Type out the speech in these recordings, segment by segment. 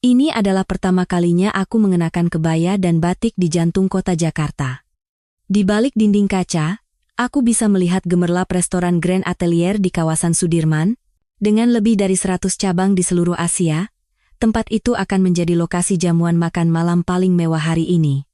Ini adalah pertama kalinya aku mengenakan kebaya dan batik di jantung kota Jakarta. Di balik dinding kaca, aku bisa melihat gemerlap restoran Grand Atelier di kawasan Sudirman. Dengan lebih dari 100 cabang di seluruh Asia, tempat itu akan menjadi lokasi jamuan makan malam paling mewah hari ini.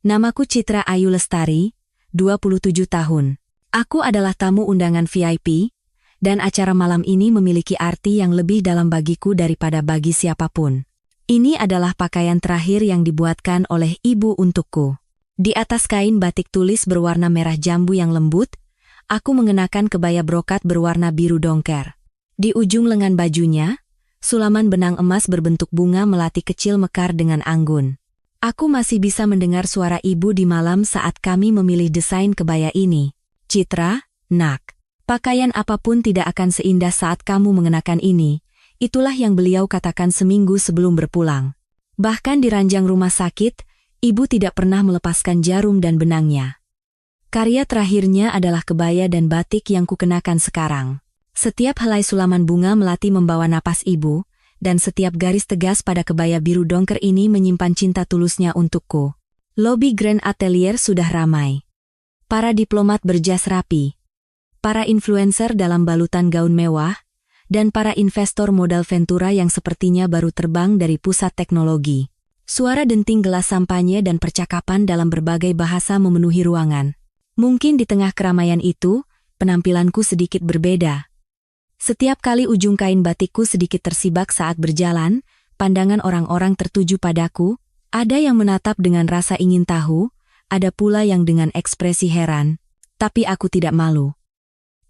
Namaku Citra Ayu Lestari, 27 tahun. Aku adalah tamu undangan VIP, dan acara malam ini memiliki arti yang lebih dalam bagiku daripada bagi siapapun. Ini adalah pakaian terakhir yang dibuatkan oleh ibu untukku. Di atas kain batik tulis berwarna merah jambu yang lembut, aku mengenakan kebaya brokat berwarna biru dongker. Di ujung lengan bajunya, sulaman benang emas berbentuk bunga melati kecil mekar dengan anggun. Aku masih bisa mendengar suara ibu di malam saat kami memilih desain kebaya ini. Citra, nak, pakaian apapun tidak akan seindah saat kamu mengenakan ini. Itulah yang beliau katakan seminggu sebelum berpulang. Bahkan di ranjang rumah sakit, ibu tidak pernah melepaskan jarum dan benangnya. Karya terakhirnya adalah kebaya dan batik yang kukenakan sekarang. Setiap helai sulaman bunga melati membawa napas ibu, dan setiap garis tegas pada kebaya biru dongker ini menyimpan cinta tulusnya untukku. Lobi Grand Atelier sudah ramai. Para diplomat berjas rapi. Para influencer dalam balutan gaun mewah, dan para investor modal Ventura yang sepertinya baru terbang dari pusat teknologi. Suara denting gelas sampanye dan percakapan dalam berbagai bahasa memenuhi ruangan. Mungkin di tengah keramaian itu, penampilanku sedikit berbeda. Setiap kali ujung kain batikku sedikit tersibak saat berjalan, pandangan orang-orang tertuju padaku, ada yang menatap dengan rasa ingin tahu, ada pula yang dengan ekspresi heran. Tapi aku tidak malu.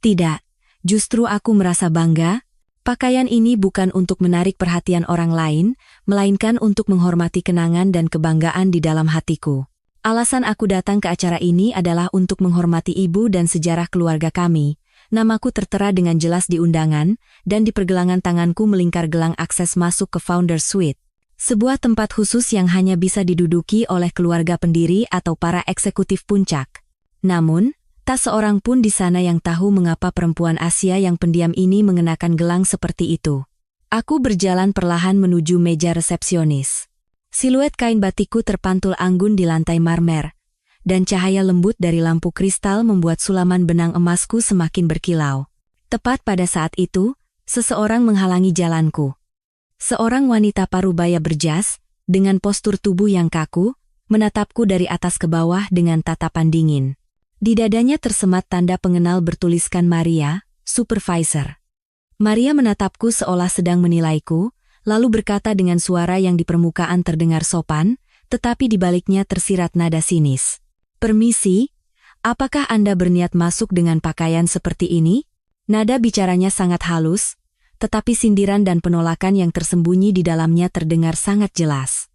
Tidak, justru aku merasa bangga. Pakaian ini bukan untuk menarik perhatian orang lain, melainkan untuk menghormati kenangan dan kebanggaan di dalam hatiku. Alasan aku datang ke acara ini adalah untuk menghormati ibu dan sejarah keluarga kami. Namaku tertera dengan jelas di undangan, dan di pergelangan tanganku melingkar gelang akses masuk ke Founder Suite. Sebuah tempat khusus yang hanya bisa diduduki oleh keluarga pendiri atau para eksekutif puncak. Namun, tak seorang pun di sana yang tahu mengapa perempuan Asia yang pendiam ini mengenakan gelang seperti itu. Aku berjalan perlahan menuju meja resepsionis. Siluet kain batikku terpantul anggun di lantai marmer, dan cahaya lembut dari lampu kristal membuat sulaman benang emasku semakin berkilau. Tepat pada saat itu, seseorang menghalangi jalanku. Seorang wanita parubaya berjas, dengan postur tubuh yang kaku, menatapku dari atas ke bawah dengan tatapan dingin. Di dadanya tersemat tanda pengenal bertuliskan Maria, supervisor. Maria menatapku seolah sedang menilaiku, lalu berkata dengan suara yang di permukaan terdengar sopan, tetapi di baliknya tersirat nada sinis. Permisi, apakah Anda berniat masuk dengan pakaian seperti ini? Nada bicaranya sangat halus, tetapi sindiran dan penolakan yang tersembunyi di dalamnya terdengar sangat jelas.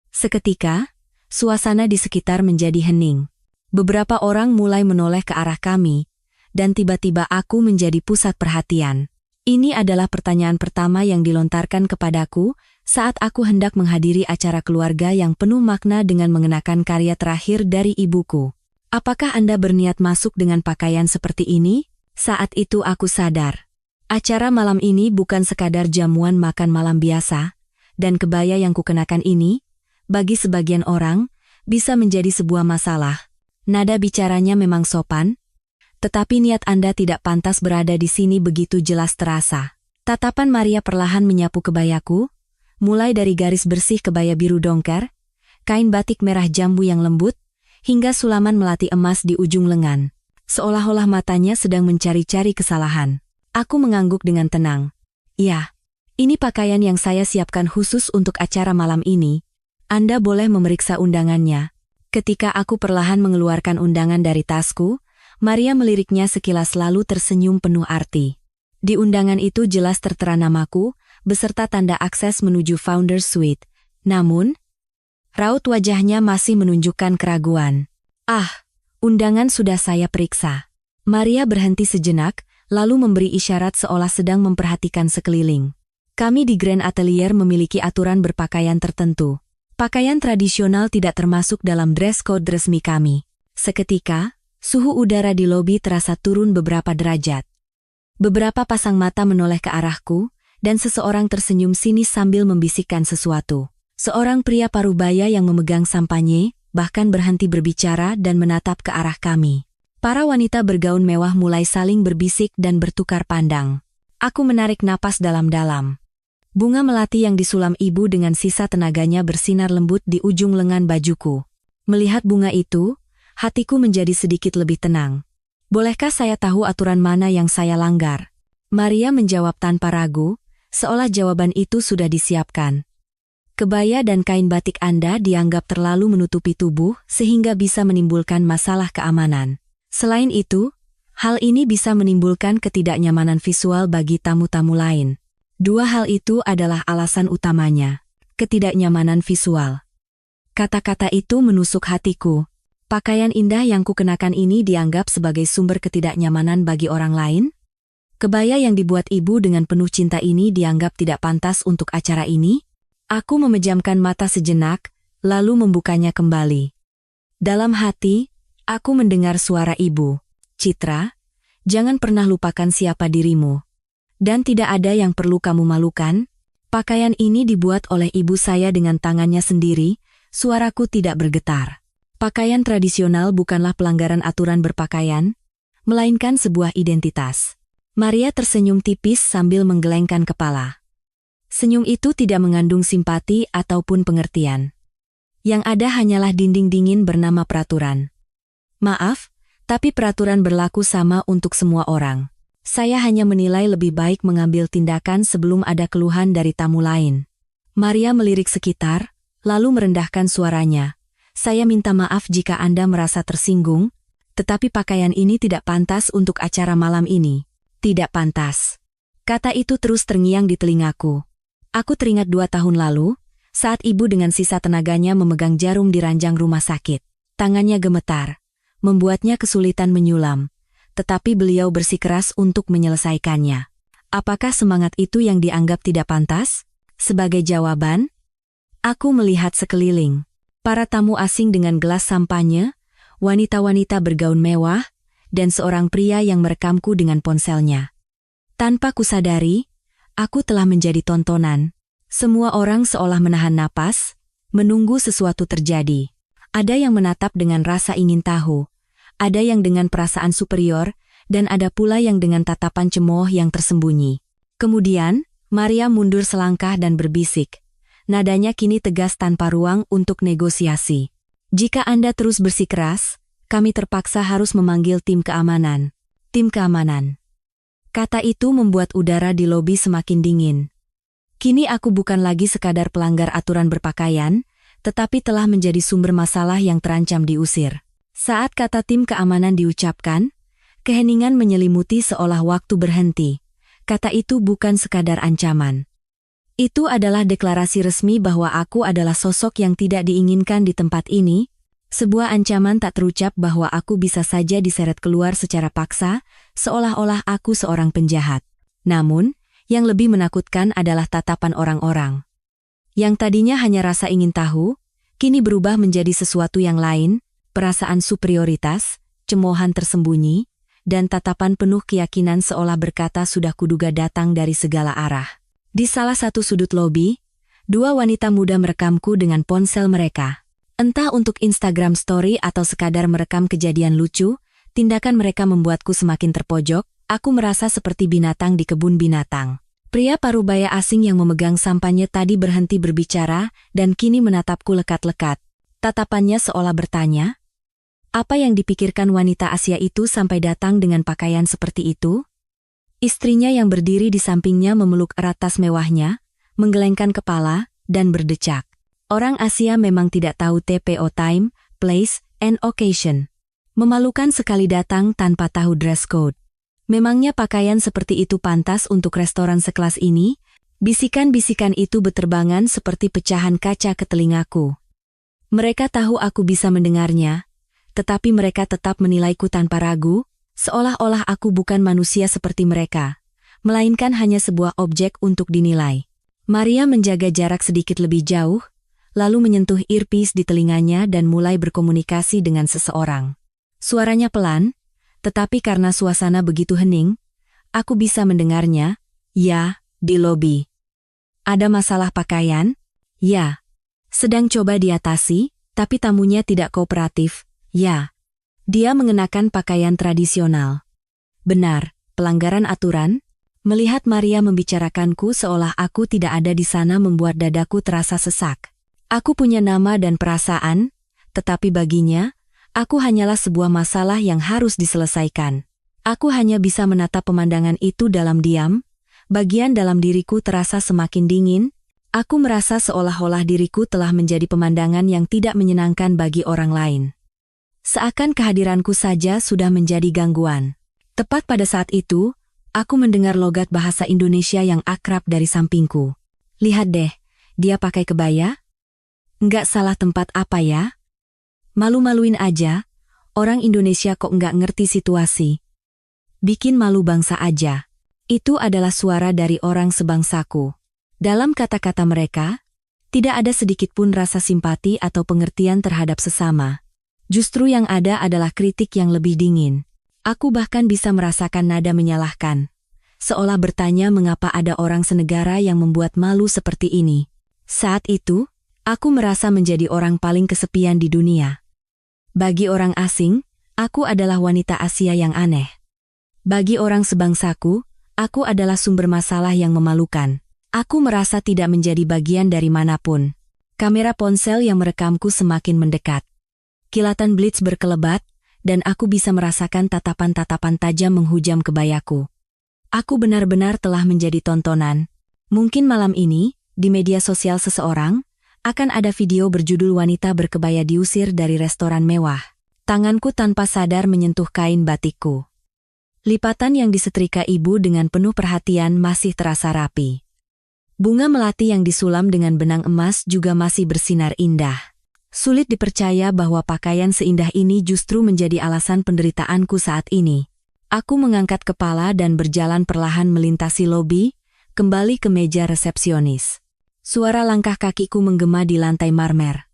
Seketika, suasana di sekitar menjadi hening. Beberapa orang mulai menoleh ke arah kami, dan tiba-tiba aku menjadi pusat perhatian. Ini adalah pertanyaan pertama yang dilontarkan kepadaku saat aku hendak menghadiri acara keluarga yang penuh makna dengan mengenakan karya terakhir dari ibuku. Apakah Anda berniat masuk dengan pakaian seperti ini? Saat itu aku sadar. Acara malam ini bukan sekadar jamuan makan malam biasa, dan kebaya yang kukenakan ini, bagi sebagian orang, bisa menjadi sebuah masalah. Nada bicaranya memang sopan, tetapi niat Anda tidak pantas berada di sini begitu jelas terasa. Tatapan Maria perlahan menyapu kebayaku, mulai dari garis bersih kebaya biru dongker, kain batik merah jambu yang lembut, hingga sulaman melati emas di ujung lengan. Seolah-olah matanya sedang mencari-cari kesalahan. Aku mengangguk dengan tenang. Ya, ini pakaian yang saya siapkan khusus untuk acara malam ini. Anda boleh memeriksa undangannya. Ketika aku perlahan mengeluarkan undangan dari tasku, Maria meliriknya sekilas lalu tersenyum penuh arti. Di undangan itu jelas tertera namaku, beserta tanda akses menuju Founder Suite. Namun, raut wajahnya masih menunjukkan keraguan. Undangan sudah saya periksa. Maria berhenti sejenak, lalu memberi isyarat seolah sedang memperhatikan sekeliling. Kami di Grand Atelier memiliki aturan berpakaian tertentu. Pakaian tradisional tidak termasuk dalam dress code resmi kami. Seketika, suhu udara di lobi terasa turun beberapa derajat. Beberapa pasang mata menoleh ke arahku, dan seseorang tersenyum sinis sambil membisikkan sesuatu. Seorang pria parubaya yang memegang sampanye, bahkan berhenti berbicara dan menatap ke arah kami. Para wanita bergaun mewah mulai saling berbisik dan bertukar pandang. Aku menarik napas dalam-dalam. Bunga melati yang disulam ibu dengan sisa tenaganya bersinar lembut di ujung lengan bajuku. Melihat bunga itu, hatiku menjadi sedikit lebih tenang. Bolehkah saya tahu aturan mana yang saya langgar? Maria menjawab tanpa ragu, seolah jawaban itu sudah disiapkan. Kebaya dan kain batik Anda dianggap terlalu menutupi tubuh sehingga bisa menimbulkan masalah keamanan. Selain itu, hal ini bisa menimbulkan ketidaknyamanan visual bagi tamu-tamu lain. Dua hal itu adalah alasan utamanya. Ketidaknyamanan visual. Kata-kata itu menusuk hatiku. Pakaian indah yang kukenakan ini dianggap sebagai sumber ketidaknyamanan bagi orang lain? Kebaya yang dibuat ibu dengan penuh cinta ini dianggap tidak pantas untuk acara ini? Aku memejamkan mata sejenak, lalu membukanya kembali. Dalam hati, aku mendengar suara ibu. Citra, jangan pernah lupakan siapa dirimu. Dan tidak ada yang perlu kamu malukan. Pakaian ini dibuat oleh ibu saya dengan tangannya sendiri, suaraku tidak bergetar. Pakaian tradisional bukanlah pelanggaran aturan berpakaian, melainkan sebuah identitas. Maria tersenyum tipis sambil menggelengkan kepala. Senyum itu tidak mengandung simpati ataupun pengertian. Yang ada hanyalah dinding dingin bernama peraturan. Maaf, tapi peraturan berlaku sama untuk semua orang. Saya hanya menilai lebih baik mengambil tindakan sebelum ada keluhan dari tamu lain. Maria melirik sekitar, lalu merendahkan suaranya. Saya minta maaf jika Anda merasa tersinggung, tetapi pakaian ini tidak pantas untuk acara malam ini. Tidak pantas. Kata itu terus terngiang di telingaku. Aku teringat 2 tahun lalu, saat ibu dengan sisa tenaganya memegang jarum di ranjang rumah sakit. Tangannya gemetar, membuatnya kesulitan menyulam, tetapi beliau bersikeras untuk menyelesaikannya. Apakah semangat itu yang dianggap tidak pantas? Sebagai jawaban, aku melihat sekeliling. Para tamu asing dengan gelas sampanye, wanita-wanita bergaun mewah, dan seorang pria yang merekamku dengan ponselnya. Tanpa kusadari, aku telah menjadi tontonan. Semua orang seolah menahan napas, menunggu sesuatu terjadi. Ada yang menatap dengan rasa ingin tahu, ada yang dengan perasaan superior, dan ada pula yang dengan tatapan cemooh yang tersembunyi. Kemudian, Maria mundur selangkah dan berbisik. Nadanya kini tegas tanpa ruang untuk negosiasi. Jika Anda terus bersikeras, kami terpaksa harus memanggil tim keamanan. Tim keamanan. Kata itu membuat udara di lobi semakin dingin. Kini aku bukan lagi sekadar pelanggar aturan berpakaian, tetapi telah menjadi sumber masalah yang terancam diusir. Saat kata tim keamanan diucapkan, keheningan menyelimuti seolah waktu berhenti. Kata itu bukan sekadar ancaman. Itu adalah deklarasi resmi bahwa aku adalah sosok yang tidak diinginkan di tempat ini, sebuah ancaman tak terucap bahwa aku bisa saja diseret keluar secara paksa, seolah-olah aku seorang penjahat. Namun, yang lebih menakutkan adalah tatapan orang-orang. Yang tadinya hanya rasa ingin tahu, kini berubah menjadi sesuatu yang lain, perasaan superioritas, cemoohan tersembunyi, dan tatapan penuh keyakinan seolah berkata sudah kuduga datang dari segala arah. Di salah satu sudut lobi, 2 wanita muda merekamku dengan ponsel mereka. Entah untuk Instagram story atau sekadar merekam kejadian lucu, tindakan mereka membuatku semakin terpojok, aku merasa seperti binatang di kebun binatang. Pria parubaya asing yang memegang sampanye tadi berhenti berbicara dan kini menatapku lekat-lekat. Tatapannya seolah bertanya, apa yang dipikirkan wanita Asia itu sampai datang dengan pakaian seperti itu? Istrinya yang berdiri di sampingnya memeluk erat tas mewahnya, menggelengkan kepala, dan berdecak. Orang Asia memang tidak tahu TPO time, place, and occasion. Memalukan sekali datang tanpa tahu dress code. Memangnya pakaian seperti itu pantas untuk restoran sekelas ini? Bisikan-bisikan itu beterbangan seperti pecahan kaca ke telingaku. Mereka tahu aku bisa mendengarnya, tetapi mereka tetap menilaiku tanpa ragu, seolah-olah aku bukan manusia seperti mereka, melainkan hanya sebuah objek untuk dinilai. Maria menjaga jarak sedikit lebih jauh, lalu menyentuh earpiece di telinganya dan mulai berkomunikasi dengan seseorang. Suaranya pelan, tetapi karena suasana begitu hening, aku bisa mendengarnya. Ya, Di lobi. Ada masalah pakaian? Ya. Sedang coba diatasi, tapi tamunya tidak kooperatif. Ya. Dia mengenakan pakaian tradisional. Benar, pelanggaran aturan? Melihat Maria membicarakanku seolah aku tidak ada di sana membuat dadaku terasa sesak. Aku punya nama dan perasaan, tetapi baginya, aku hanyalah sebuah masalah yang harus diselesaikan. Aku hanya bisa menatap pemandangan itu dalam diam. Bagian dalam diriku terasa semakin dingin. Aku merasa seolah-olah diriku telah menjadi pemandangan yang tidak menyenangkan bagi orang lain. Seakan kehadiranku saja sudah menjadi gangguan. Tepat pada saat itu, aku mendengar logat bahasa Indonesia yang akrab dari sampingku. Lihat deh, dia pakai kebaya? Nggak salah tempat apa ya? Malu-maluin aja, orang Indonesia kok nggak ngerti situasi. Bikin malu bangsa aja. Itu adalah suara dari orang sebangsaku. Dalam kata-kata mereka, tidak ada sedikit pun rasa simpati atau pengertian terhadap sesama. Justru yang ada adalah kritik yang lebih dingin. Aku bahkan bisa merasakan nada menyalahkan. Seolah bertanya mengapa ada orang senegara yang membuat malu seperti ini. Saat itu, aku merasa menjadi orang paling kesepian di dunia. Bagi orang asing, aku adalah wanita Asia yang aneh. Bagi orang sebangsaku, aku adalah sumber masalah yang memalukan. Aku merasa tidak menjadi bagian dari manapun. Kamera ponsel yang merekamku semakin mendekat. Kilatan blitz berkelebat, dan aku bisa merasakan tatapan-tatapan tajam menghujam kebayaku. Aku benar-benar telah menjadi tontonan. Mungkin malam ini, di media sosial seseorang, akan ada video berjudul wanita berkebaya diusir dari restoran mewah. Tanganku tanpa sadar menyentuh kain batikku. Lipatan yang disetrika ibu dengan penuh perhatian masih terasa rapi. Bunga melati yang disulam dengan benang emas juga masih bersinar indah. Sulit dipercaya bahwa pakaian seindah ini justru menjadi alasan penderitaanku saat ini. Aku mengangkat kepala dan berjalan perlahan melintasi lobi, kembali ke meja resepsionis. Suara langkah kakiku menggema di lantai marmer.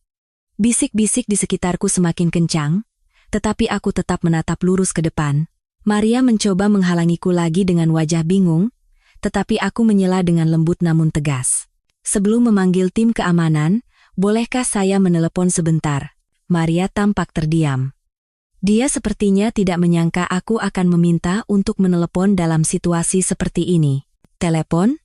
Bisik-bisik di sekitarku semakin kencang, tetapi aku tetap menatap lurus ke depan. Maria mencoba menghalangiku lagi dengan wajah bingung, tetapi aku menyela dengan lembut namun tegas. Sebelum memanggil tim keamanan, bolehkah saya menelepon sebentar? Maria tampak terdiam. Dia sepertinya tidak menyangka aku akan meminta untuk menelepon dalam situasi seperti ini. Telepon?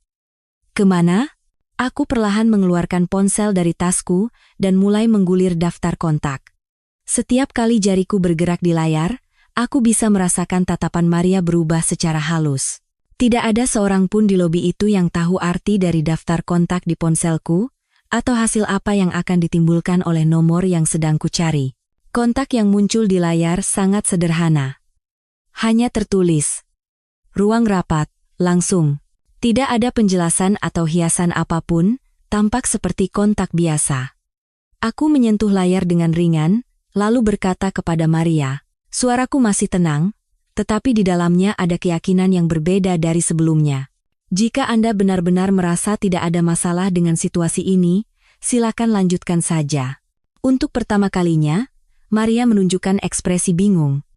Kemana? Aku perlahan mengeluarkan ponsel dari tasku dan mulai menggulir daftar kontak. Setiap kali jariku bergerak di layar, aku bisa merasakan tatapan Maria berubah secara halus. Tidak ada seorang pun di lobi itu yang tahu arti dari daftar kontak di ponselku, atau hasil apa yang akan ditimbulkan oleh nomor yang sedang kucari. Kontak yang muncul di layar sangat sederhana. Hanya tertulis, ruang rapat, langsung. Tidak ada penjelasan atau hiasan apapun, tampak seperti kontak biasa. Aku menyentuh layar dengan ringan, lalu berkata kepada Maria, suaraku masih tenang, tetapi di dalamnya ada keyakinan yang berbeda dari sebelumnya. Jika Anda benar-benar merasa tidak ada masalah dengan situasi ini, silakan lanjutkan saja. Untuk pertama kalinya, Maria menunjukkan ekspresi bingung.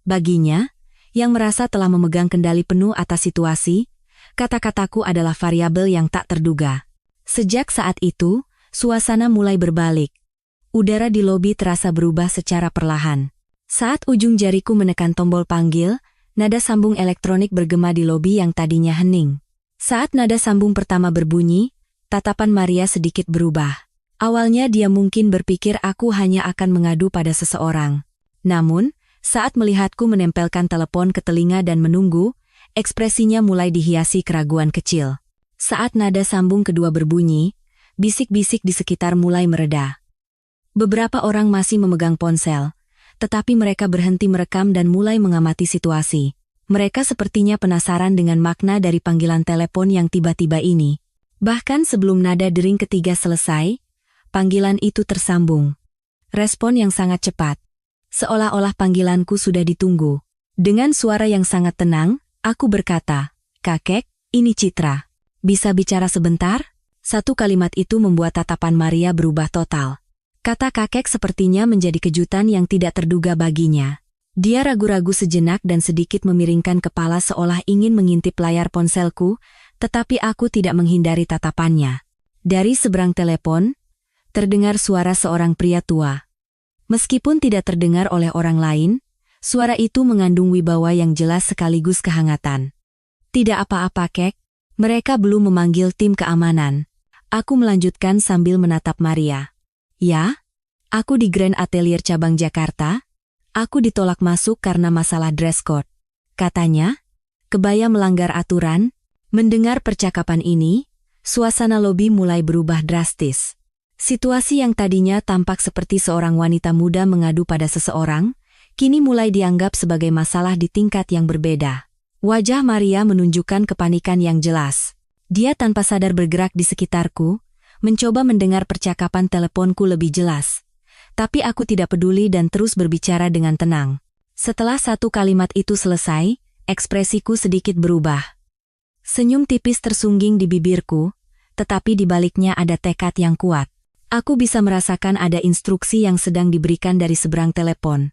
Baginya, yang merasa telah memegang kendali penuh atas situasi, kata-kataku adalah variabel yang tak terduga. Sejak saat itu, suasana mulai berbalik. Udara di lobi terasa berubah secara perlahan. Saat ujung jariku menekan tombol panggil, nada sambung elektronik bergema di lobi yang tadinya hening. Saat nada sambung pertama berbunyi, tatapan Maria sedikit berubah. Awalnya dia mungkin berpikir aku hanya akan mengadu pada seseorang. Namun, saat melihatku menempelkan telepon ke telinga dan menunggu, ekspresinya mulai dihiasi keraguan kecil. Saat nada sambung kedua berbunyi, bisik-bisik di sekitar mulai mereda. Beberapa orang masih memegang ponsel, tetapi mereka berhenti merekam dan mulai mengamati situasi. Mereka sepertinya penasaran dengan makna dari panggilan telepon yang tiba-tiba ini. Bahkan sebelum nada dering ketiga selesai, panggilan itu tersambung. Respon yang sangat cepat. Seolah-olah panggilanku sudah ditunggu. Dengan suara yang sangat tenang, aku berkata, "Kakek, ini Citra. Bisa bicara sebentar?" Satu kalimat itu membuat tatapan Maria berubah total. Kata kakek sepertinya menjadi kejutan yang tidak terduga baginya. Dia ragu-ragu sejenak dan sedikit memiringkan kepala seolah ingin mengintip layar ponselku, Tetapi aku tidak menghindari tatapannya. Dari seberang telepon, terdengar suara seorang pria tua. Meskipun tidak terdengar oleh orang lain, suara itu mengandung wibawa yang jelas sekaligus kehangatan. Tidak apa-apa, Kek. Mereka belum memanggil tim keamanan. Aku melanjutkan sambil menatap Maria. Ya? Aku di Grand Atelier Cabang Jakarta. Aku ditolak masuk karena masalah dress code. Katanya, kebaya melanggar aturan. Mendengar percakapan ini, suasana lobi mulai berubah drastis. Situasi yang tadinya tampak seperti seorang wanita muda mengadu pada seseorang, kini mulai dianggap sebagai masalah di tingkat yang berbeda. Wajah Maria menunjukkan kepanikan yang jelas. Dia tanpa sadar bergerak di sekitarku, mencoba mendengar percakapan teleponku lebih jelas. Tapi aku tidak peduli dan terus berbicara dengan tenang. Setelah satu kalimat itu selesai, ekspresiku sedikit berubah. Senyum tipis tersungging di bibirku, tetapi di baliknya ada tekad yang kuat. Aku bisa merasakan ada instruksi yang sedang diberikan dari seberang telepon.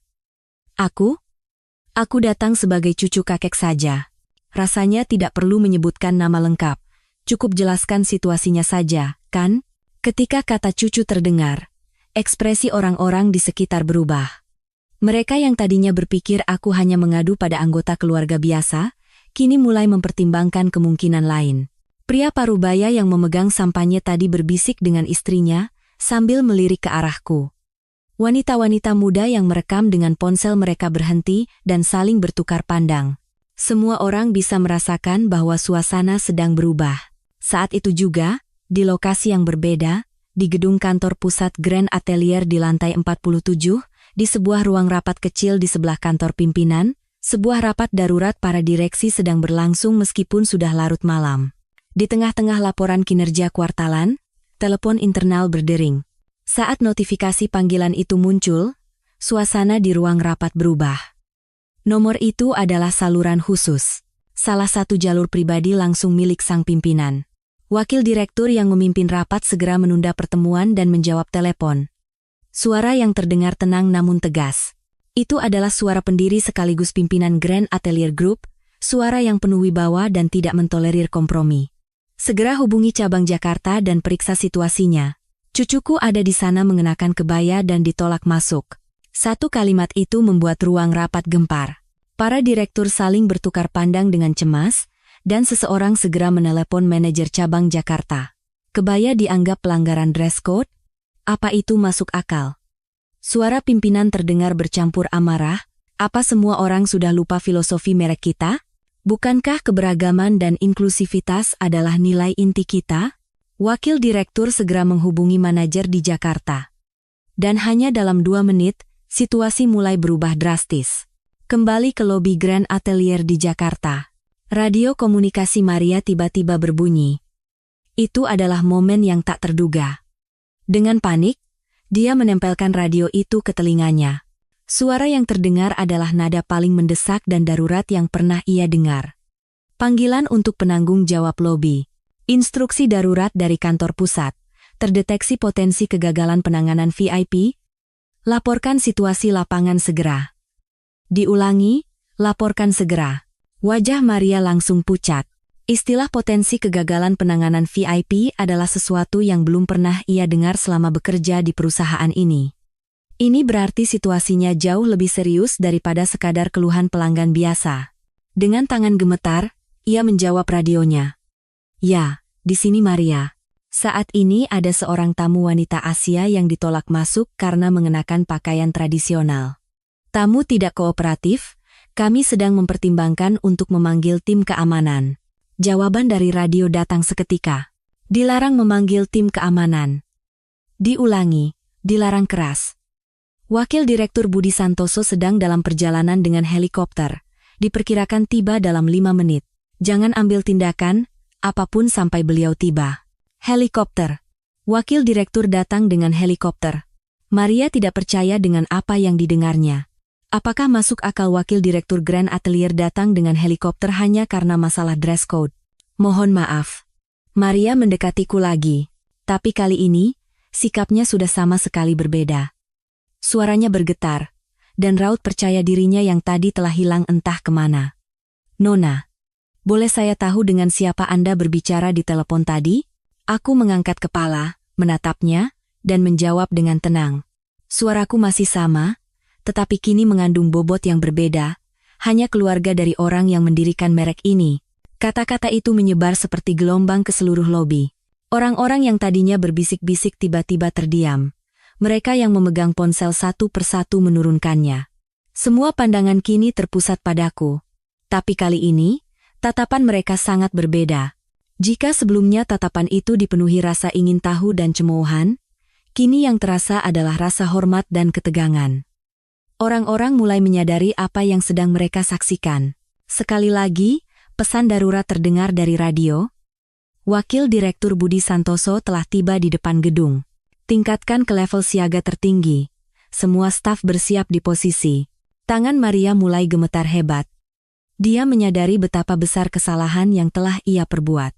Aku datang sebagai cucu kakek saja. Rasanya tidak perlu menyebutkan nama lengkap. Cukup jelaskan situasinya saja, kan? Ketika kata cucu terdengar, ekspresi orang-orang di sekitar berubah. Mereka yang tadinya berpikir aku hanya mengadu pada anggota keluarga biasa, kini mulai mempertimbangkan kemungkinan lain. Pria parubaya yang memegang sampahnya tadi berbisik dengan istrinya, sambil melirik ke arahku. Wanita-wanita muda yang merekam dengan ponsel mereka berhenti dan saling bertukar pandang. Semua orang bisa merasakan bahwa suasana sedang berubah. Saat itu juga, di lokasi yang berbeda, di gedung kantor pusat Grand Atelier di lantai 47, di sebuah ruang rapat kecil di sebelah kantor pimpinan, sebuah rapat darurat para direksi sedang berlangsung meskipun sudah larut malam. Di tengah-tengah laporan kinerja kuartalan, telepon internal berdering. Saat notifikasi panggilan itu muncul, suasana di ruang rapat berubah. Nomor itu adalah saluran khusus. Salah satu jalur pribadi langsung milik sang pimpinan. Wakil direktur yang memimpin rapat segera menunda pertemuan dan menjawab telepon. Suara yang terdengar tenang namun tegas. Itu adalah suara pendiri sekaligus pimpinan Grand Atelier Group, suara yang penuh wibawa dan tidak mentolerir kompromi. Segera hubungi cabang Jakarta dan periksa situasinya. Cucuku ada di sana mengenakan kebaya dan ditolak masuk. Satu kalimat itu membuat ruang rapat gempar. Para direktur saling bertukar pandang dengan cemas, dan seseorang segera menelepon manajer cabang Jakarta. Kebaya dianggap pelanggaran dress code? Apa itu masuk akal? Suara pimpinan terdengar bercampur amarah. Apa semua orang sudah lupa filosofi merek kita? Bukankah keberagaman dan inklusivitas adalah nilai inti kita? Wakil direktur segera menghubungi manajer di Jakarta. Dan hanya dalam 2 menit, situasi mulai berubah drastis. Kembali ke lobi Grand Atelier di Jakarta. Radio komunikasi Maria tiba-tiba berbunyi. Itu adalah momen yang tak terduga. Dengan panik, dia menempelkan radio itu ke telinganya. Suara yang terdengar adalah nada paling mendesak dan darurat yang pernah ia dengar. Panggilan untuk penanggung jawab lobi. Instruksi darurat dari kantor pusat. Terdeteksi potensi kegagalan penanganan VIP. Laporkan situasi lapangan segera. Diulangi, laporkan segera. Wajah Maria langsung pucat. Istilah potensi kegagalan penanganan VIP adalah sesuatu yang belum pernah ia dengar selama bekerja di perusahaan ini. Ini berarti situasinya jauh lebih serius daripada sekadar keluhan pelanggan biasa. Dengan tangan gemetar, ia menjawab radionya. Ya, di sini Maria. Saat ini ada seorang tamu wanita Asia yang ditolak masuk karena mengenakan pakaian tradisional. Tamu tidak kooperatif, kami sedang mempertimbangkan untuk memanggil tim keamanan. Jawaban dari radio datang seketika. Dilarang memanggil tim keamanan. Diulangi, dilarang keras. Wakil Direktur Budi Santoso sedang dalam perjalanan dengan helikopter. Diperkirakan tiba dalam 5 menit. Jangan ambil tindakan, apapun sampai beliau tiba. Helikopter. Wakil Direktur datang dengan helikopter. Maria tidak percaya dengan apa yang didengarnya. Apakah masuk akal Wakil Direktur Grand Atelier datang dengan helikopter hanya karena masalah dress code? Mohon maaf. Maria mendekatiku lagi. Tapi kali ini, sikapnya sudah sama sekali berbeda. Suaranya bergetar, dan raut percaya dirinya yang tadi telah hilang entah kemana. Nona, Boleh saya tahu dengan siapa Anda berbicara di telepon tadi? Aku mengangkat kepala, menatapnya, dan menjawab dengan tenang. Suaraku masih sama, tetapi kini mengandung bobot yang berbeda, hanya keluarga dari orang yang mendirikan merek ini. Kata-kata itu menyebar seperti gelombang ke seluruh lobi. Orang-orang yang tadinya berbisik-bisik tiba-tiba terdiam. Mereka yang memegang ponsel satu persatu menurunkannya. Semua pandangan kini terpusat padaku. Tapi kali ini, tatapan mereka sangat berbeda. Jika sebelumnya tatapan itu dipenuhi rasa ingin tahu dan cemoohan, kini yang terasa adalah rasa hormat dan ketegangan. Orang-orang mulai menyadari apa yang sedang mereka saksikan. Sekali lagi, pesan darurat terdengar dari radio. Wakil Direktur Budi Santoso telah tiba di depan gedung. Tingkatkan ke level siaga tertinggi. Semua staf bersiap di posisi. Tangan Maria mulai gemetar hebat. Dia menyadari betapa besar kesalahan yang telah ia perbuat.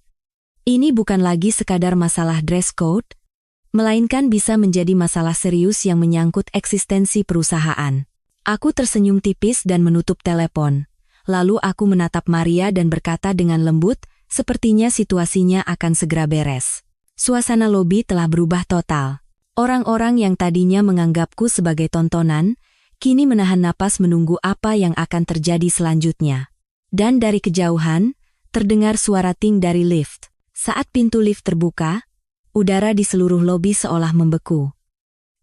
Ini bukan lagi sekadar masalah dress code, melainkan bisa menjadi masalah serius yang menyangkut eksistensi perusahaan. Aku tersenyum tipis dan menutup telepon. Lalu aku menatap Maria dan berkata dengan lembut, sepertinya situasinya akan segera beres. Suasana lobi telah berubah total. Orang-orang yang tadinya menganggapku sebagai tontonan, kini menahan napas menunggu apa yang akan terjadi selanjutnya. Dan dari kejauhan, terdengar suara ting dari lift. Saat pintu lift terbuka, udara di seluruh lobi seolah membeku.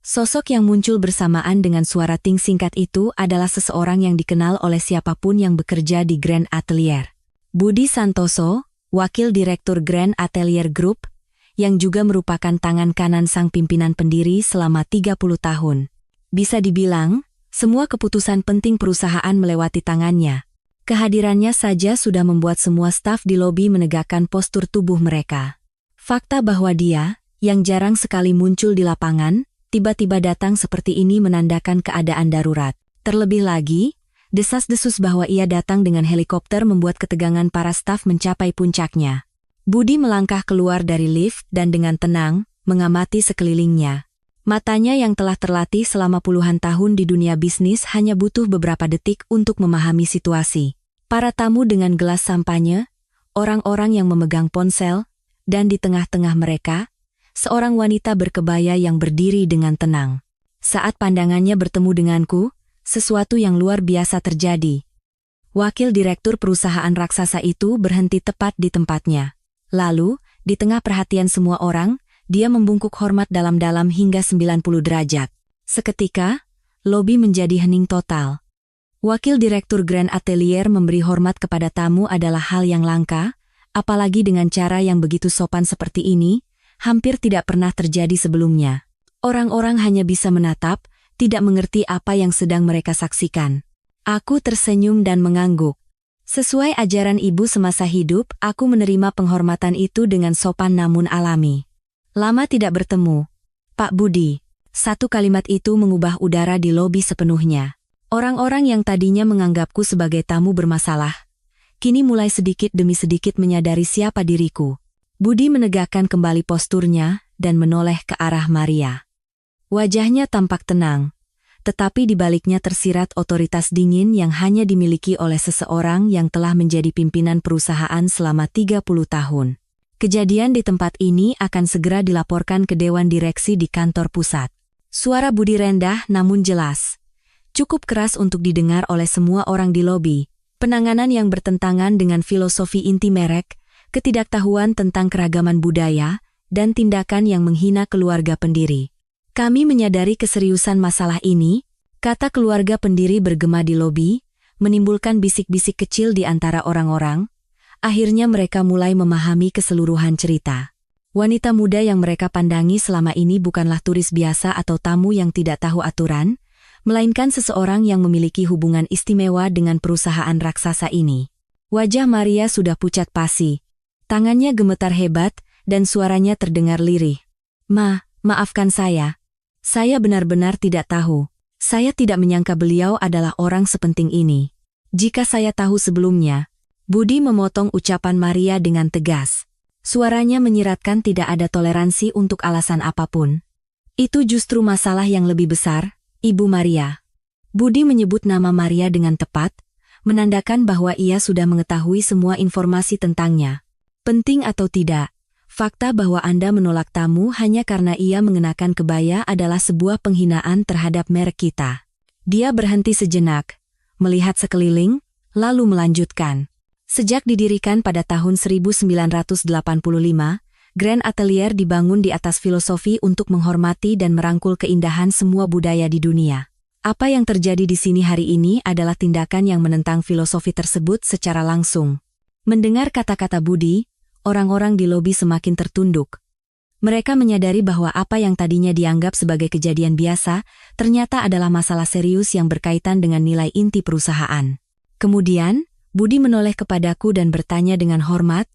Sosok yang muncul bersamaan dengan suara ting singkat itu adalah seseorang yang dikenal oleh siapapun yang bekerja di Grand Atelier. Budi Santoso, Wakil Direktur Grand Atelier Group, yang juga merupakan tangan kanan sang pimpinan pendiri selama 30 tahun. Bisa dibilang, semua keputusan penting perusahaan melewati tangannya. Kehadirannya saja sudah membuat semua staf di lobi menegakkan postur tubuh mereka. Fakta bahwa dia, yang jarang sekali muncul di lapangan, tiba-tiba datang seperti ini menandakan keadaan darurat. Terlebih lagi, desas-desus bahwa ia datang dengan helikopter membuat ketegangan para staf mencapai puncaknya. Budi melangkah keluar dari lift dan dengan tenang, mengamati sekelilingnya. Matanya yang telah terlatih selama puluhan tahun di dunia bisnis hanya butuh beberapa detik untuk memahami situasi. Para tamu dengan gelas sampanye, orang-orang yang memegang ponsel, dan di tengah-tengah mereka, seorang wanita berkebaya yang berdiri dengan tenang. Saat pandangannya bertemu denganku, sesuatu yang luar biasa terjadi. Wakil Direktur perusahaan raksasa itu berhenti tepat di tempatnya. Lalu, di tengah perhatian semua orang, dia membungkuk hormat dalam-dalam hingga 90 derajat. Seketika, lobi menjadi hening total. Wakil Direktur Grand Atelier memberi hormat kepada tamu adalah hal yang langka, apalagi dengan cara yang begitu sopan seperti ini, hampir tidak pernah terjadi sebelumnya. Orang-orang hanya bisa menatap, tidak mengerti apa yang sedang mereka saksikan. Aku tersenyum dan mengangguk. Sesuai ajaran ibu semasa hidup, aku menerima penghormatan itu dengan sopan namun alami. Lama tidak bertemu. Pak Budi. Satu kalimat itu mengubah udara di lobi sepenuhnya. Orang-orang yang tadinya menganggapku sebagai tamu bermasalah, kini mulai sedikit demi sedikit menyadari siapa diriku. Budi menegakkan kembali posturnya dan menoleh ke arah Maria. Wajahnya tampak tenang. Tetapi di baliknya tersirat otoritas dingin yang hanya dimiliki oleh seseorang yang telah menjadi pimpinan perusahaan selama 30 tahun. Kejadian di tempat ini akan segera dilaporkan ke Dewan Direksi di kantor pusat. Suara Budi rendah namun jelas. Cukup keras untuk didengar oleh semua orang di lobi. Penanganan yang bertentangan dengan filosofi inti merek, ketidaktahuan tentang keragaman budaya, dan tindakan yang menghina keluarga pendiri. Kami menyadari keseriusan masalah ini, kata keluarga pendiri bergema di lobi, menimbulkan bisik-bisik kecil di antara orang-orang. Akhirnya mereka mulai memahami keseluruhan cerita. Wanita muda yang mereka pandangi selama ini bukanlah turis biasa atau tamu yang tidak tahu aturan, melainkan seseorang yang memiliki hubungan istimewa dengan perusahaan raksasa ini. Wajah Maria sudah pucat pasi. Tangannya gemetar hebat, dan suaranya terdengar lirih. Maafkan saya. Saya benar-benar tidak tahu. Saya tidak menyangka beliau adalah orang sepenting ini. Jika saya tahu sebelumnya, Budi memotong ucapan Maria dengan tegas. Suaranya menyiratkan tidak ada toleransi untuk alasan apapun. Itu justru masalah yang lebih besar, Ibu Maria. Budi menyebut nama Maria dengan tepat, menandakan bahwa ia sudah mengetahui semua informasi tentangnya. Penting atau tidak, fakta bahwa Anda menolak tamu hanya karena ia mengenakan kebaya adalah sebuah penghinaan terhadap merek kita. Dia berhenti sejenak, melihat sekeliling, lalu melanjutkan. Sejak didirikan pada tahun 1985, Grand Atelier dibangun di atas filosofi untuk menghormati dan merangkul keindahan semua budaya di dunia. Apa yang terjadi di sini hari ini adalah tindakan yang menentang filosofi tersebut secara langsung. Mendengar kata-kata Budi, orang-orang di lobi semakin tertunduk. Mereka menyadari bahwa apa yang tadinya dianggap sebagai kejadian biasa, ternyata adalah masalah serius yang berkaitan dengan nilai inti perusahaan. Kemudian, Budi menoleh kepadaku dan bertanya dengan hormat,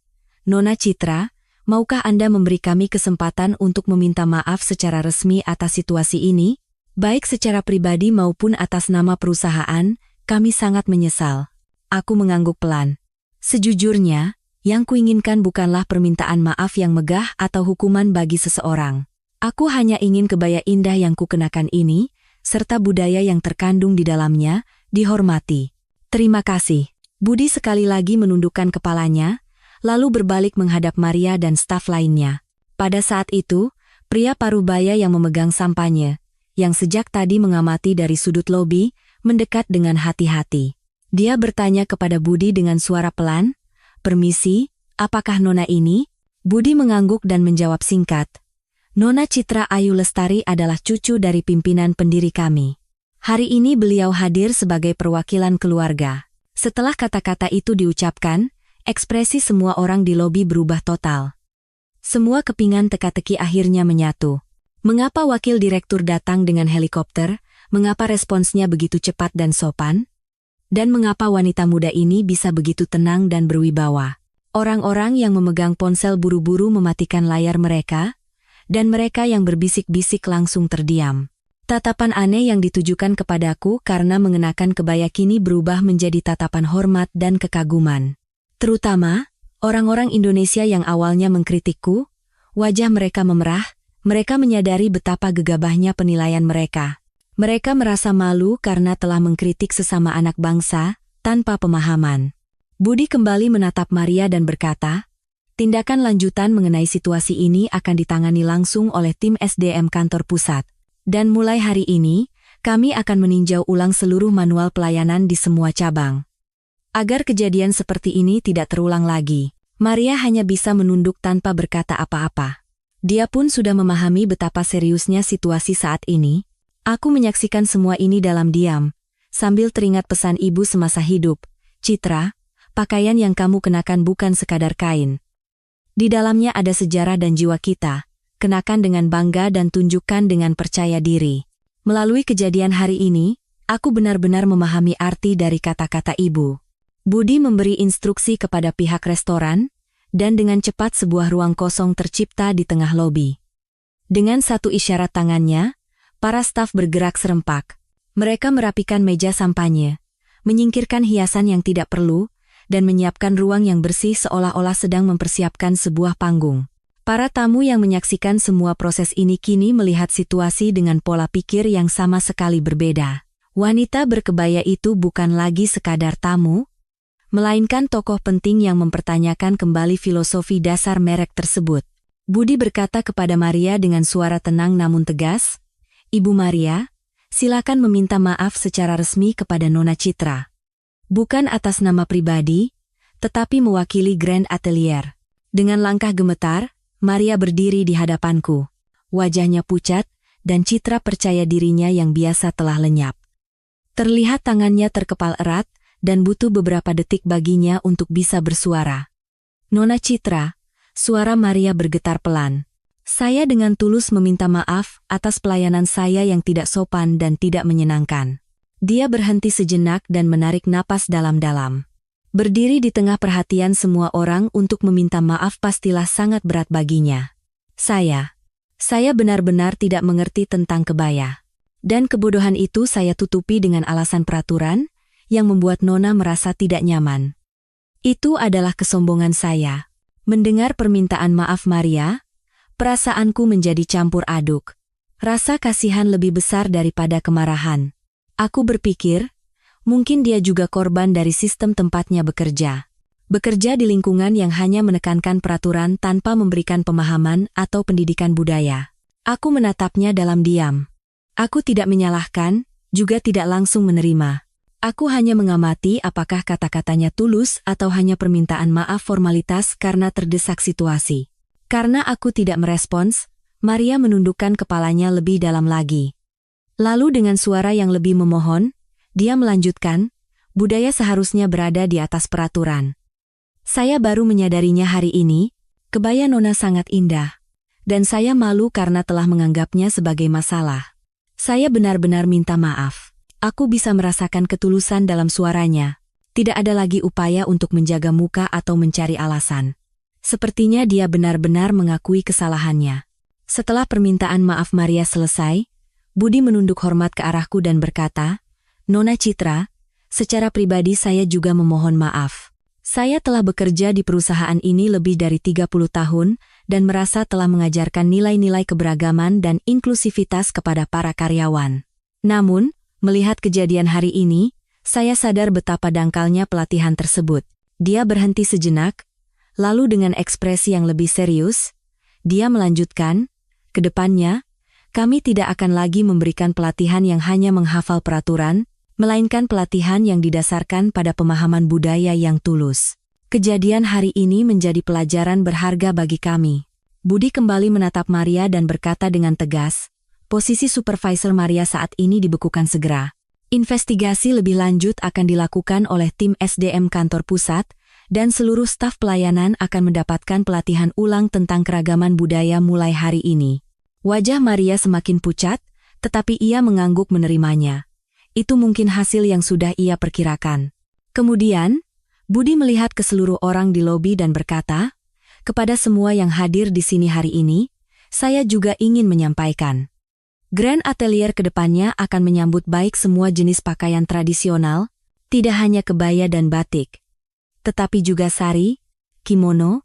"Nona Citra, maukah Anda memberi kami kesempatan untuk meminta maaf secara resmi atas situasi ini? Baik secara pribadi maupun atas nama perusahaan, kami sangat menyesal." Aku mengangguk pelan. Sejujurnya, yang kuinginkan bukanlah permintaan maaf yang megah atau hukuman bagi seseorang. Aku hanya ingin kebaya indah yang kukenakan ini, serta budaya yang terkandung di dalamnya, dihormati. Terima kasih. Budi sekali lagi menundukkan kepalanya, lalu berbalik menghadap Maria dan staf lainnya. Pada saat itu, pria parubaya yang memegang sampannya, yang sejak tadi mengamati dari sudut lobi, mendekat dengan hati-hati. Dia bertanya kepada Budi dengan suara pelan, "Permisi, apakah Nona ini?" Budi mengangguk dan menjawab singkat, "Nona Citra Ayu Lestari adalah cucu dari pimpinan pendiri kami. Hari ini beliau hadir sebagai perwakilan keluarga." Setelah kata-kata itu diucapkan, ekspresi semua orang di lobi berubah total. Semua kepingan teka-teki akhirnya menyatu. Mengapa wakil direktur datang dengan helikopter? Mengapa responsnya begitu cepat dan sopan? Dan mengapa wanita muda ini bisa begitu tenang dan berwibawa? Orang-orang yang memegang ponsel buru-buru mematikan layar mereka, dan mereka yang berbisik-bisik langsung terdiam. Tatapan aneh yang ditujukan kepadaku karena mengenakan kebaya kini berubah menjadi tatapan hormat dan kekaguman. Terutama, orang-orang Indonesia yang awalnya mengkritikku, wajah mereka memerah, mereka menyadari betapa gegabahnya penilaian mereka. Mereka merasa malu karena telah mengkritik sesama anak bangsa, tanpa pemahaman. Budi kembali menatap Maria dan berkata, "Tindakan lanjutan mengenai situasi ini akan ditangani langsung oleh tim SDM kantor pusat. Dan mulai hari ini, kami akan meninjau ulang seluruh manual pelayanan di semua cabang. Agar kejadian seperti ini tidak terulang lagi." Maria hanya bisa menunduk tanpa berkata apa-apa. Dia pun sudah memahami betapa seriusnya situasi saat ini. Aku menyaksikan semua ini dalam diam, sambil teringat pesan ibu semasa hidup, "Citra, pakaian yang kamu kenakan bukan sekadar kain. Di dalamnya ada sejarah dan jiwa kita. Kenakan dengan bangga dan tunjukkan dengan percaya diri." Melalui kejadian hari ini, aku benar-benar memahami arti dari kata-kata ibu. Budi memberi instruksi kepada pihak restoran, dan dengan cepat sebuah ruang kosong tercipta di tengah lobi. Dengan satu isyarat tangannya, para staf bergerak serempak. Mereka merapikan meja sampanye, menyingkirkan hiasan yang tidak perlu, dan menyiapkan ruang yang bersih seolah-olah sedang mempersiapkan sebuah panggung. Para tamu yang menyaksikan semua proses ini kini melihat situasi dengan pola pikir yang sama sekali berbeda. Wanita berkebaya itu bukan lagi sekadar tamu, melainkan tokoh penting yang mempertanyakan kembali filosofi dasar merek tersebut. Budi berkata kepada Maria dengan suara tenang namun tegas, "Ibu Maria, silakan meminta maaf secara resmi kepada Nona Citra. Bukan atas nama pribadi, tetapi mewakili Grand Atelier." Dengan langkah gemetar, Maria berdiri di hadapanku. Wajahnya pucat, dan citra percaya dirinya yang biasa telah lenyap. Terlihat tangannya terkepal erat, dan butuh beberapa detik baginya untuk bisa bersuara. "Nona Citra," suara Maria bergetar pelan. "Saya dengan tulus meminta maaf atas pelayanan saya yang tidak sopan dan tidak menyenangkan." Dia berhenti sejenak dan menarik napas dalam-dalam. Berdiri di tengah perhatian semua orang untuk meminta maaf pastilah sangat berat baginya. Saya benar-benar tidak mengerti tentang kebaya. Dan kebodohan itu saya tutupi dengan alasan peraturan, yang membuat Nona merasa tidak nyaman. Itu adalah kesombongan saya. Mendengar permintaan maaf Maria, perasaanku menjadi campur aduk. Rasa kasihan lebih besar daripada kemarahan. Aku berpikir, Mungkin dia juga korban dari sistem tempatnya bekerja. Bekerja di lingkungan yang hanya menekankan peraturan tanpa memberikan pemahaman atau pendidikan budaya. Aku menatapnya dalam diam. Aku tidak menyalahkan, juga tidak langsung menerima. Aku hanya mengamati apakah kata-katanya tulus atau hanya permintaan maaf formalitas karena terdesak situasi. Karena aku tidak merespons, Maria menundukkan kepalanya lebih dalam lagi. Lalu dengan suara yang lebih memohon, dia melanjutkan, budaya seharusnya berada di atas peraturan. Saya baru menyadarinya hari ini, kebaya Nona sangat indah. Dan saya malu karena telah menganggapnya sebagai masalah. Saya benar-benar minta maaf. Aku bisa merasakan ketulusan dalam suaranya. Tidak ada lagi upaya untuk menjaga muka atau mencari alasan. Sepertinya dia benar-benar mengakui kesalahannya. Setelah permintaan maaf Maria selesai, Budi menunduk hormat ke arahku dan berkata, Nona Citra, secara pribadi saya juga memohon maaf. Saya telah bekerja di perusahaan ini lebih dari 30 tahun dan merasa telah mengajarkan nilai-nilai keberagaman dan inklusivitas kepada para karyawan. Namun, melihat kejadian hari ini, saya sadar betapa dangkalnya pelatihan tersebut. Dia berhenti sejenak, lalu dengan ekspresi yang lebih serius, dia melanjutkan, ke depannya, kami tidak akan lagi memberikan pelatihan yang hanya menghafal peraturan, melainkan pelatihan yang didasarkan pada pemahaman budaya yang tulus. Kejadian hari ini menjadi pelajaran berharga bagi kami. Budi kembali menatap Maria dan berkata dengan tegas, posisi supervisor Maria saat ini dibekukan segera. Investigasi lebih lanjut akan dilakukan oleh tim SDM kantor pusat, dan seluruh staf pelayanan akan mendapatkan pelatihan ulang tentang keragaman budaya mulai hari ini. Wajah Maria semakin pucat, tetapi ia mengangguk menerimanya. Itu mungkin hasil yang sudah ia perkirakan. Kemudian, Budi melihat ke seluruh orang di lobi dan berkata, kepada semua yang hadir di sini hari ini, saya juga ingin menyampaikan. Grand Atelier ke depannya akan menyambut baik semua jenis pakaian tradisional, tidak hanya kebaya dan batik, tetapi juga sari, kimono,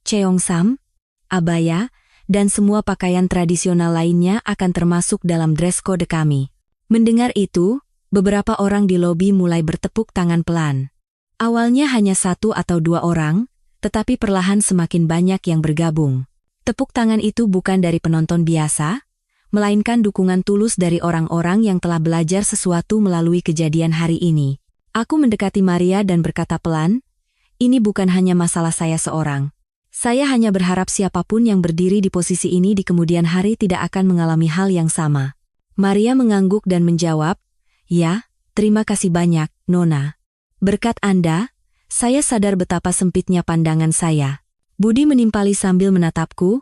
cheongsam, abaya, dan semua pakaian tradisional lainnya akan termasuk dalam dress code kami. Mendengar itu, beberapa orang di lobi mulai bertepuk tangan pelan. Awalnya hanya 1 atau 2 orang, tetapi perlahan semakin banyak yang bergabung. Tepuk tangan itu bukan dari penonton biasa, melainkan dukungan tulus dari orang-orang yang telah belajar sesuatu melalui kejadian hari ini. Aku mendekati Maria dan berkata pelan, ini bukan hanya masalah saya seorang. Saya hanya berharap siapapun yang berdiri di posisi ini di kemudian hari tidak akan mengalami hal yang sama. Maria mengangguk dan menjawab, ya, terima kasih banyak, Nona. Berkat Anda, saya sadar betapa sempitnya pandangan saya. Budi menimpali sambil menatapku.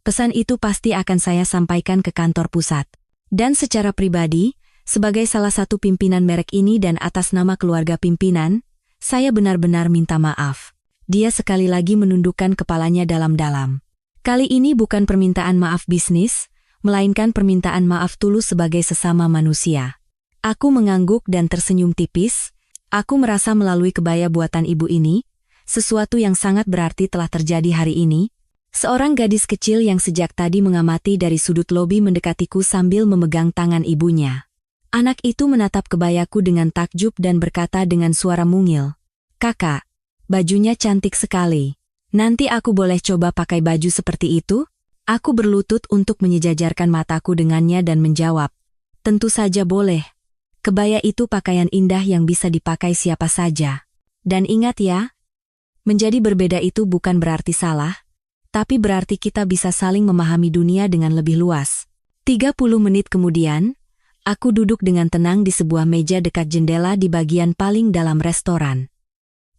Pesan itu pasti akan saya sampaikan ke kantor pusat. Dan secara pribadi, sebagai salah satu pimpinan merek ini dan atas nama keluarga pimpinan, saya benar-benar minta maaf. Dia sekali lagi menundukkan kepalanya dalam-dalam. Kali ini bukan permintaan maaf bisnis, melainkan permintaan maaf tulus sebagai sesama manusia. Aku mengangguk dan tersenyum tipis. Aku merasa melalui kebaya buatan ibu ini, sesuatu yang sangat berarti telah terjadi hari ini. Seorang gadis kecil yang sejak tadi mengamati dari sudut lobi mendekatiku sambil memegang tangan ibunya. Anak itu menatap kebayaku dengan takjub dan berkata dengan suara mungil, Kakak, bajunya cantik sekali. Nanti aku boleh coba pakai baju seperti itu? Aku berlutut untuk menyejajarkan mataku dengannya dan menjawab, tentu saja boleh. Kebaya itu pakaian indah yang bisa dipakai siapa saja. Dan ingat ya, menjadi berbeda itu bukan berarti salah, tapi berarti kita bisa saling memahami dunia dengan lebih luas. 30 menit kemudian, aku duduk dengan tenang di sebuah meja dekat jendela di bagian paling dalam restoran.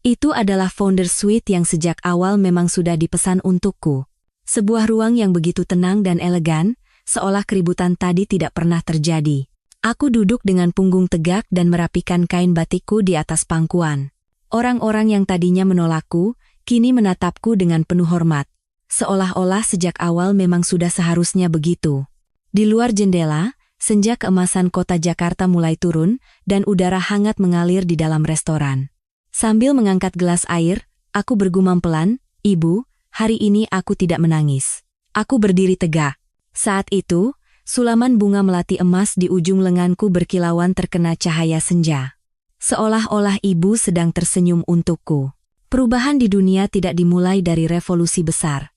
Itu adalah Founder Suite yang sejak awal memang sudah dipesan untukku. Sebuah ruang yang begitu tenang dan elegan, seolah keributan tadi tidak pernah terjadi. Aku duduk dengan punggung tegak dan merapikan kain batikku di atas pangkuan. Orang-orang yang tadinya menolakku, kini menatapku dengan penuh hormat. Seolah-olah sejak awal memang sudah seharusnya begitu. Di luar jendela, senja keemasan kota Jakarta mulai turun, dan udara hangat mengalir di dalam restoran. Sambil mengangkat gelas air, aku bergumam pelan, Ibu, hari ini aku tidak menangis. Aku berdiri tegak. Saat itu, sulaman bunga melati emas di ujung lenganku berkilauan terkena cahaya senja. Seolah-olah ibu sedang tersenyum untukku. Perubahan di dunia tidak dimulai dari revolusi besar.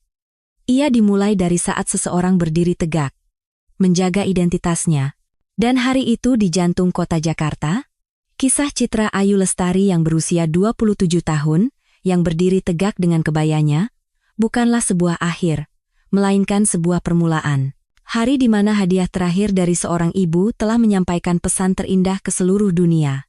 Ia dimulai dari saat seseorang berdiri tegak, menjaga identitasnya. Dan hari itu di jantung kota Jakarta, kisah Citra Ayu Lestari yang berusia 27 tahun, yang berdiri tegak dengan kebayanya, bukanlah sebuah akhir, melainkan sebuah permulaan. Hari di mana hadiah terakhir dari seorang ibu telah menyampaikan pesan terindah ke seluruh dunia.